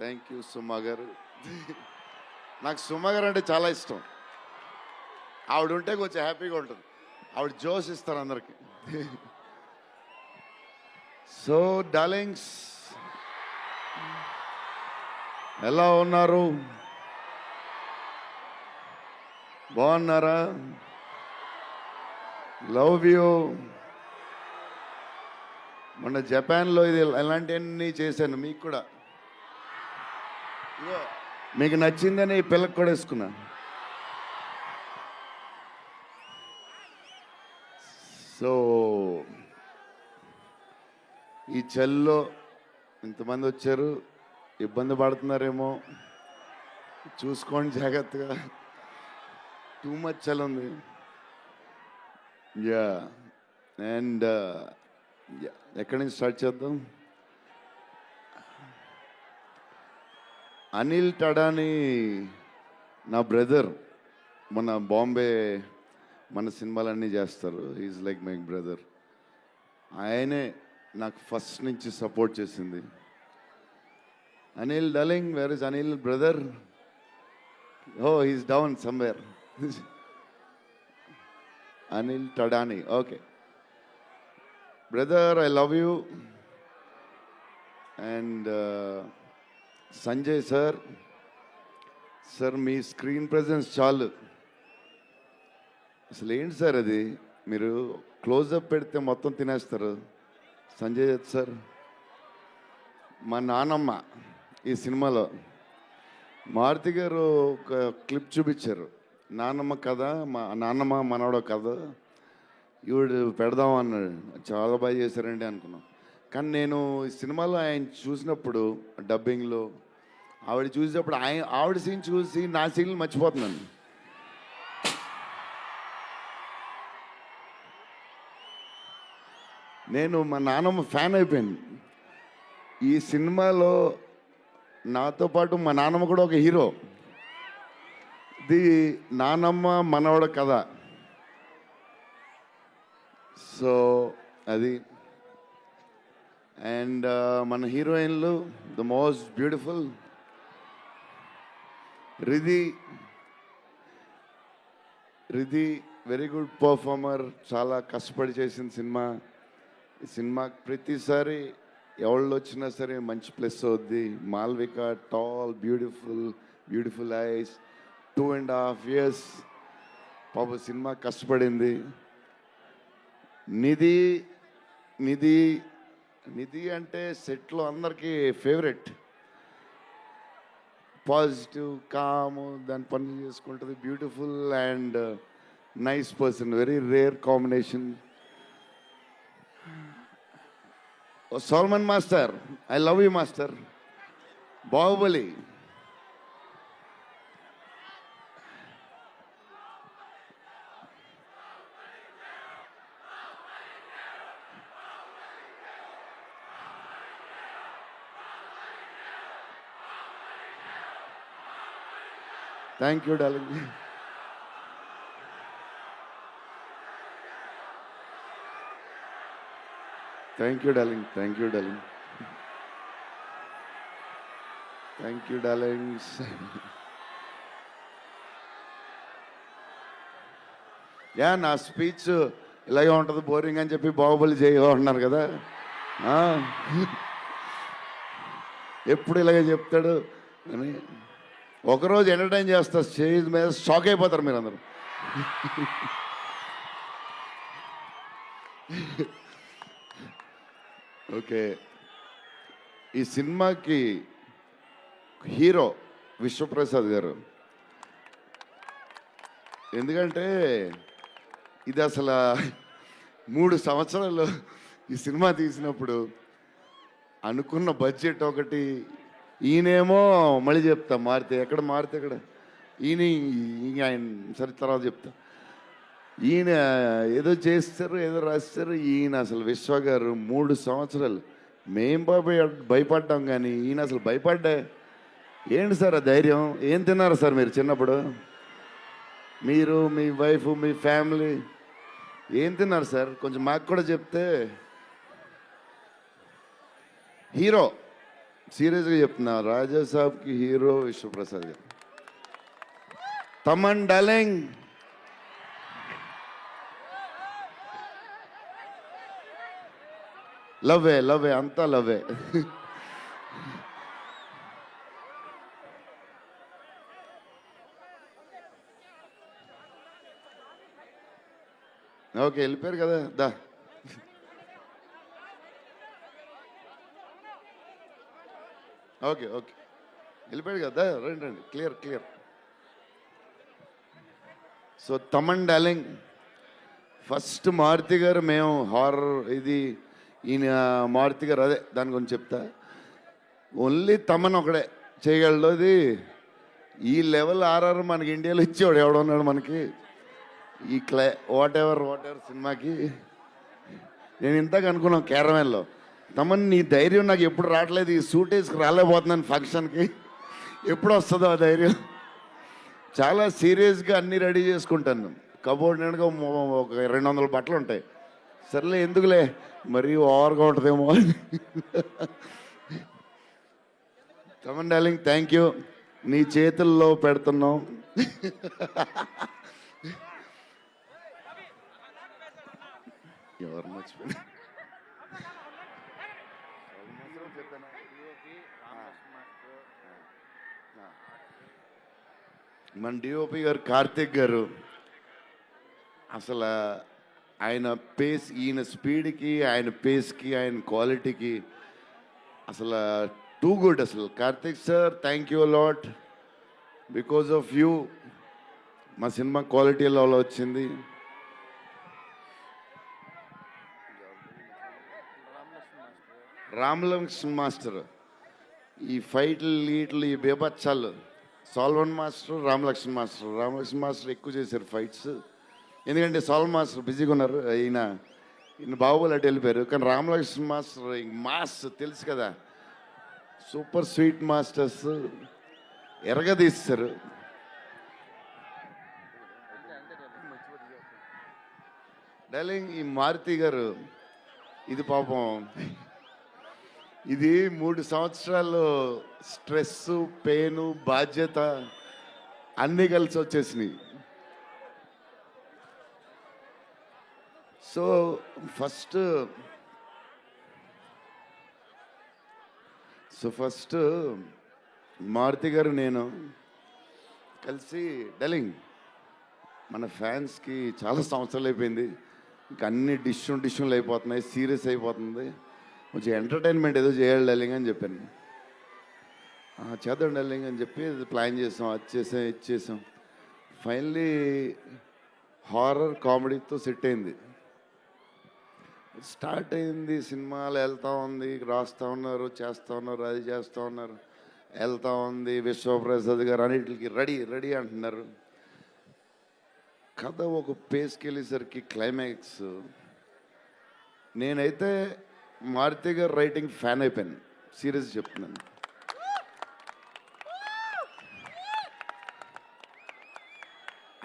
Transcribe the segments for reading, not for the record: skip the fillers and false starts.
Thank you సుమా గారు. నాకు సుమా గారు అంటే చాలా ఇష్టం. ఆవిడ ఉంటే కొంచెం హ్యాపీగా ఉంటుంది. ఆవిడ జోష్ ఇస్తారు అందరికి. సో డార్లింగ్స్, ఎలా ఉన్నారు? బాగున్నారా? Love you. మొన్న జపాన్లో ఇది ఎలాంటివన్నీ చేశాను మీకు కూడా. ఇదిగో, మీకు నచ్చిందని ఈ పిల్లకి కూడా వేసుకున్నా. సో ఈ చలిలో ఇంతమంది వచ్చారు, ఇబ్బంది పడుతున్నారేమో, చూసుకోండి జాగ్రత్తగా. టూ మచ్ చలి ఉంది. యా అండ్ ఎక్కడి నుంచి స్టార్ట్ చేద్దాం? అనిల్ టడాని నా బ్రదర్. మన బాంబే మన సినిమాలన్నీ చేస్తారు. Is like my brother. ఆయనే నాకు ఫస్ట్ నుంచి సపోర్ట్ చేసింది. Anil darling, where is Anil brother? Oh he's down somewhere. Anil Thadani, okay brother, I love you. And Sanjay sir, sir మీ స్క్రీన్ ప్రెజెన్స్ చాలు. అసలు ఏంటి సార్ అది? మీరు క్లోజప్ పెడితే మొత్తం తినేస్తారు. సంజయ్ దత్ సార్, మా నానమ్మ ఈ సినిమాలో మారుతి గారు ఒక క్లిప్ చూపించారు. నానమ్మ కథ, మా నాన్నమ్మ మనవడో కథ, ఈవిడు పెడదాం అన్నాడు. చాలా బాగా చేశారండి అనుకున్నాం. కానీ నేను ఈ సినిమాలో ఆయన చూసినప్పుడు డబ్బింగ్లో ఆవిడ చూసినప్పుడు ఆవిడ సీన్ చూసి నా సీన్లు మర్చిపోతున్నాను. నేను మా నాన్నమ్మ ఫ్యాన్ అయిపోయాను. ఈ సినిమాలో నాతో పాటు మా నాన్నమ్మ కూడా ఒక హీరో. ఇది నానమ్మ మనవడ కథ. సో అది. అండ్ మన హీరోయిన్లు the most beautiful Riddhi. Very good performer. చాలా కష్టపడి చేసిన సినిమా. ఈ సినిమాకి ప్రతిసారి ఎవళ్ళు వచ్చినా సరే మంచి ప్లస్ అవుద్ది. Malvika, tall, beautiful eyes, 2.5 years పాప సినిమా కష్టపడింది. నిధి అంటే సెట్లో అందరికీ ఫేవరెట్. పాజిటివ్, కామ్, దాని పనులు చేసుకుంటుంది. Beautiful and nice person. Very rare combination. Salman master, I love you master. Baahubali, thank you darling. Thank you darling. Yeah, నా స్పీచ్ ఇలాగే ఉంటుంది, బోరింగ్ అని చెప్పి బాహుబలి చేయమన్నారు కదా. ఎప్పుడు ఇలాగే చెప్తాడు అని ఒకరోజు ఎంటర్టైన్ చేస్తా. స్టేజ్ మీద షాక్ అయిపోతారు మీరు అందరూ. ఓకే, ఈ సినిమాకి హీరో విశ్వప్రసాద్ గారు. ఎందుకంటే ఇది అసలు 3 సంవత్సరాలు ఈ సినిమా తీసినప్పుడు అనుకున్న బడ్జెట్ ఒకటి. ఈయనేమో మళ్ళీ చెప్తా మారితే ఎక్కడ ఆయన సరే తర్వాత చెప్తా. ఈయన ఏదో చేస్తారు, ఏదో రాస్తారు. ఈయన అసలు విశ్వ గారు 3 సంవత్సరాలు మేం భయపడ్డాం, కానీ ఈయన అసలు భయపడ్డా. ఏంటి సార్ ఆ ధైర్యం? ఏం తిన్నారు సార్ మీరు చిన్నప్పుడు? మీరు, మీ వైఫ్, మీ ఫ్యామిలీ ఏం తిన్నారు సార్? కొంచెం మాకు కూడా చెప్తే. హీరో సీరియస్గా చెప్తున్నా, రాజా సాబ్కి హీరో విశ్వప్రసాద్ గారు. తమన్ డార్లింగ్, లవ్వే అంతా లవ్వే. ఓకే, వెళ్ళిపోయారు కదా, దా. ఓకే వెళ్ళిపోయాడు కదా, రండి clear. So Thaman darling, first Maruti garu, మేము హారర్ ఇది ఈయన మారుతి గారు, అదే దాని గురించి చెప్తా. ఓన్లీ తమన్ ఒకడే చేయగలడు అది. ఈ లెవెల్ ఆర్ఆర్ మనకి ఇండియాలో ఇచ్చేవాడు ఎవడున్నాడు మనకి ఈ వాట్ ఎవర్ సినిమాకి. నేను ఇంతకు అనుకున్నాను క్యారవాన్లో, తమన్ నీ ధైర్యం నాకు ఎప్పుడు రావట్లేదు, ఈ సూట్ వేసుకు రాలేకపోతున్నాను ఫంక్షన్కి, ఎప్పుడు వస్తుందో ఆ ధైర్యం. చాలా సీరియస్గా అన్నీ రెడీ చేసుకుంటాను. కబోర్డ్ నిండుగా ఒక 200 బట్టలు ఉంటాయి. సర్లే ఎందుకులే, మరీ ఓవర్గా ఉంటుందేమో. తమన్ డార్లింగ్, థ్యాంక్ యూ, నీ చేతుల్లో పెడుతున్నాం. ఎవరు మర్చిపోయి మన డిఓపి గారు కార్తిక్ గారు, అసలు ఆయన పేస్, ఈయన స్పీడ్కి, ఆయన పేస్కి, ఆయన క్వాలిటీకి అసలు టూ గుడ్. అసలు Karthik sir, thank you lot, because of you మా సినిమా క్వాలిటీ లెవెల్ వచ్చింది. రామలక్ష్మణ్ మాస్టర్, ఈ ఫైట్లు ఈ బేబచ్చాలు, సాల్వన్ మాస్టర్, రామలక్ష్మణ్ మాస్టర్ ఎక్కువ చేశారు ఫైట్స్. ఎందుకంటే సాల్వన్ మాస్టర్ బిజీగా ఉన్నారు, ఈయన బాహుబలి అటు వెళ్ళిపోయారు. కానీ రామలక్ష్మణ్ మాస్టర్ మాస్ తెలుసు కదా, సూపర్ స్వీట్ మాస్టర్స్ ఎరగదీస్తారు. డార్లింగ్, ఈ మారుతి గారు ఇది పాపం, ఇది 3 సంవత్సరాలు స్ట్రెస్, పెయిన్, బాధ్యత అన్నీ కలిసి వచ్చేసినాయి. సో ఫస్ట్ మారుతి గారు నేను కలిసి, డార్లింగ్ మన ఫ్యాన్స్కి చాలా సంవత్సరాలు అయిపోయింది, ఇంకా అన్ని డిష్యూలు అయిపోతున్నాయి, సీరియస్ అయిపోతుంది, కొంచెం ఎంటర్టైన్మెంట్ ఏదో చేయాలి డార్లింగ్ అని చెప్పాను. చేద్దాం డార్లింగ్ అని చెప్పి ప్లాన్ చేసాం, అది చేసాం. ఫైనలీ హారర్ కామెడీతో సెట్ అయింది. స్టార్ట్ అయింది, సినిమాలు వెళ్తూ ఉంది, రాస్తూ ఉన్నారు, చేస్తూ ఉన్నారు, అది చేస్తూ ఉన్నారు, వెళ్తూ ఉంది. విశ్వప్రసాద్ గారు అన్నిటికి రెడీ అంటున్నారు. కథ ఒక పేస్కి వెళ్ళేసరికి క్లైమాక్స్, నేనైతే మారుతి గారు రైటింగ్ ఫ్యాన్ అయిపోయాను, సీరియస్ చెప్తున్నాను.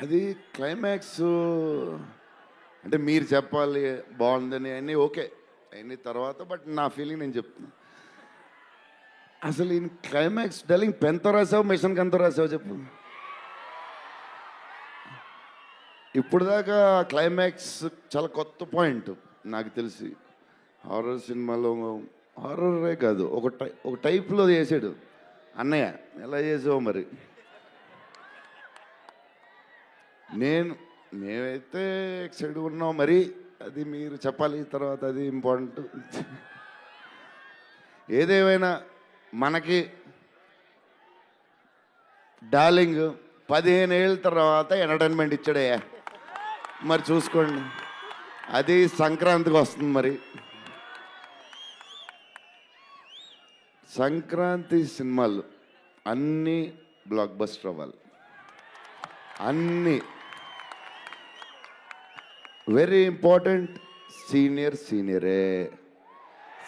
అది క్లైమాక్స్ అంటే మీరు చెప్పాలి బాగుందని అన్నీ ఓకే అన్నీ తర్వాత, బట్ నా ఫీలింగ్ నేను చెప్తున్నా. అసలు ఈ క్లైమాక్స్ డార్లింగ్ పెన్తో రాసావు, మిషన్కి ఎంతో రాసావు చెప్పు. ఇప్పుడు దాకా క్లైమాక్స్ చాలా కొత్త పాయింట్ నాకు తెలిసి. హారర్ సినిమాలో హారరే కాదు, ఒక టైప్లో చేసాడు అన్నయ్య. ఎలా చేసావు మరి? మేమైతే ఎక్సైడ్ ఉన్నాం, మరి అది మీరు చెప్పాలి తర్వాత, అది ఇంపార్టెంట్. ఏదేమైనా మనకి డార్లింగ్ 15 ఏళ్ళ తర్వాత ఎంటర్టైన్మెంట్ ఇచ్చాడే, మరి చూసుకోండి. అది సంక్రాంతికి వస్తుంది. మరి సంక్రాంతి సినిమాలు అన్నీ బ్లాక్ బస్టర్ అవ్వాలి, అన్నీ. Very important, సీనియరే.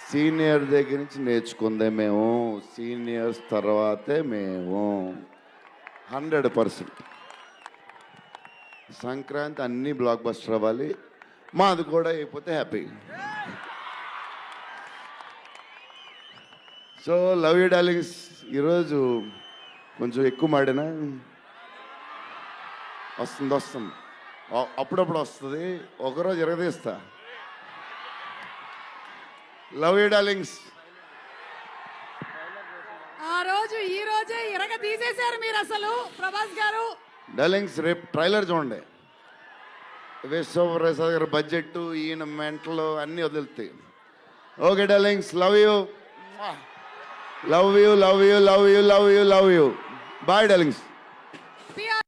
సీనియర్ దగ్గర నుంచి నేర్చుకుందే మేము, సీనియర్స్ తర్వాతే మేము. 100% సంక్రాంతి అన్నీ బ్లాక్ బస్టర్ అవ్వాలి. మాది కూడా అయిపోతే happy. So love you darlings ఈరోజు కొంచెం ఎక్కువ మాడినా వస్తుంది అప్పుడప్పుడు వస్తుంది, ఒకరోజు ఎరగదీస్తా. Love you darlings. ఆ రోజు ఈ రోజే ఇరగ తీసేశారు మీరు అసలు ప్రభాస్ గారు. డార్లింగ్స్ రేపు ట్రైలర్ చూడండి. విశ్వప్రసాద్ గారి బడ్జెట్, ఈయన మెంటలు అన్నీ వదులుతాయి. Okay darlings, love you love you love you love you love you love you. Bye darlings.